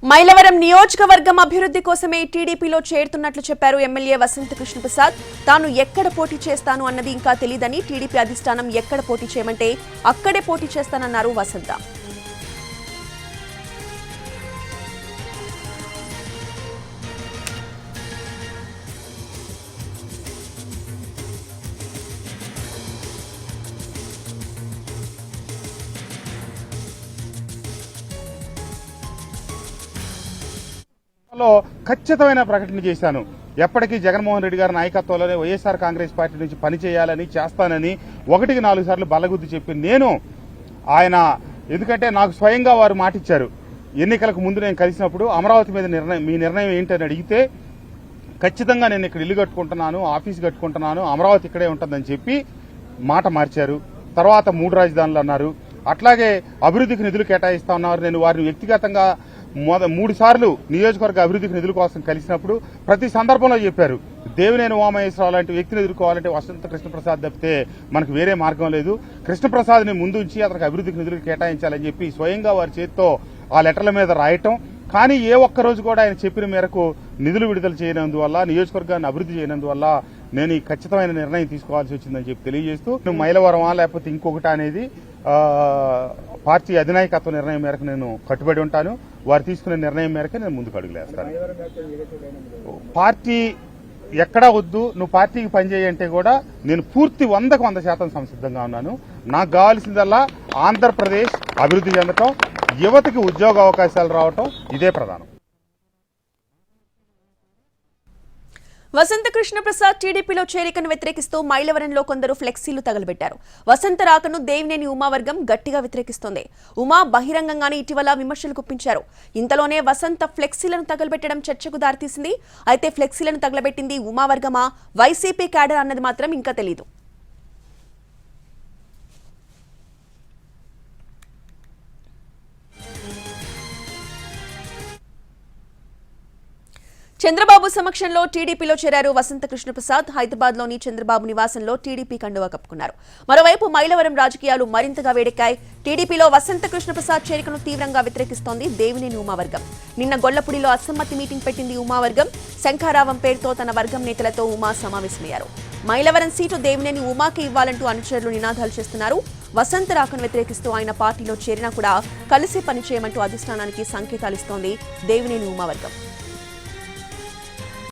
మైలవరం నియోజకవర్గం అభివృద్ధి కోసమే టీడీపీలో చేరుతున్నట్లు చెప్పారు ఎమ్మెల్యే వసంత కృష్ణప్రసాద్. తాను ఎక్కడ పోటీ చేస్తాను అన్నది ఇంకా తెలియదని, టీడీపీ అధిష్టానం ఎక్కడ పోటీ చేయమంటే అక్కడే పోటీ చేస్తానన్నారు వసంత. ఖచ్చితమైన ప్రకటన చేశాను. ఎప్పటికీ జగన్మోహన్ రెడ్డి గారి నాయకత్వంలోనే వైఎస్ఆర్ కాంగ్రెస్ పార్టీ నుంచి పనిచేయాలని, చేస్తానని 1-4 సార్లు బల్లగుద్ది చెప్పి నేను ఆయన, ఎందుకంటే నాకు స్వయంగా వారు మాటిచ్చారు. ఎన్నికలకు ముందు నేను కలిసినప్పుడు అమరావతి మీద మీ నిర్ణయం ఏంటని అడిగితే ఖచ్చితంగా నేను ఇక్కడ ఇల్లు కట్టుకుంటున్నాను, ఆఫీస్ కట్టుకుంటున్నాను, అమరావతి ఇక్కడే ఉంటుందని చెప్పి మాట మార్చారు. తర్వాత 3 రాజధానులు అన్నారు. అట్లాగే అభివృద్ధికి నిధులు కేటాయిస్తా ఉన్నారు. నేను వారిని వ్యక్తిగతంగా 3 సార్లు నియోజకవర్గ అభివృద్ధికి నిధుల కోసం కలిసినప్పుడు ప్రతి సందర్భంలో చెప్పారు, దేవినేని ఉమామహేశ్వరరావు లాంటి వ్యక్తిని ఎదుర్కోవాలంటే వసంత కృష్ణప్రసాద్ తప్పితే మనకు వేరే మార్గం లేదు. కృష్ణప్రసాద్ని ముందుంచి అతనికి అభివృద్ధికి నిధులు కేటాయించాలని చెప్పి స్వయంగా వారి చేతితో ఆ లెటర్ల మీద రాయటం. కానీ ఏ ఒక్క రోజు కూడా ఆయన చెప్పిన మేరకు నిధులు విడుదల చేయనందువల్ల, నియోజకవర్గాన్ని అభివృద్ధి చేయనందువల్ల నేను ఈ ఖచ్చితమైన నిర్ణయం తీసుకోవాల్సి వచ్చిందని చెప్పి తెలియజేస్తూ, మైలవరమా లేకపోతే ఇంకొకటి అనేది పార్టీ అధినాయకత్వ నిర్ణయం మేరకు నేను కట్టుబడి ఉంటాను. వారు తీసుకునే నిర్ణయం మేరకు నేను ముందుకు అడుగులేస్తాను. పార్టీ ఎక్కడా వద్దు, నువ్వు పార్టీకి పనిచేయంటే కూడా నేను పూర్తి 100% సంసిద్ధంగా ఉన్నాను. నాకు కావాల్సిందల్లా ఆంధ్రప్రదేశ్ అభివృద్ధి చెందటం, యువతకి ఉద్యోగ అవకాశాలు రావటం, ఇదే ప్రధానం. వసంత కృష్ణప్రసాద్ టీడీపీలో చేరికను వ్యతిరేకిస్తూ మైలవరంలో కొందరు ఫ్లెక్సీలు తగలబెట్టారు. వసంత రాకను దేవినేని ఉమావర్గం గట్టిగా వ్యతిరేకిస్తోంది. ఉమా బహిరంగంగానే ఇటీవల విమర్శలు గుప్పించారు. ఇంతలోనే వసంత ఫ్లెక్సీలను తగలబెట్టడం చర్చకు దారితీసింది. అయితే ఫ్లెక్సీలను తగలబెట్టింది ఉమావర్గమా, వైసీపీ క్యాడర్ అన్నది మాత్రం ఇంకా తెలీదు. చంద్రబాబు సమక్షంలో టీడీపీలో చేరారు వసంత కృష్ణప్రసాద్. హైదరాబాద్లోని చంద్రబాబు నివాసంలో టీడీపీ కండువా కప్పుకున్నారు. మరోవైపు మైలవరం రాజకీయాలు మరింతగా వేడెక్కాయి. టీడీపీలో వసంత కృష్ణప్రసాద్ చేరికను తీవ్రంగా వ్యతిరేకిస్తోంది దేవినేని ఉమావర్గం. నిన్న గొల్లపూడిలో అసమ్మతి మీటింగ్ పెట్టింది ఉమావర్గం. శంఖారావం పేరుతో తన వర్గం నేతలతో ఉమా సమావేశమయ్యారు. మైలవరం సీటు దేవినేని ఉమాకి ఇవ్వాలంటూ అనుచరులు నినాదాలు చేస్తున్నారు. వసంత రాకను వ్యతిరేకిస్తూ ఆయన పార్టీలో చేరినా కూడా కలిసి పనిచేయమంటూ అధిష్టానానికి సంకేతాలిస్తోంది దేవినేని ఉమావర్గం.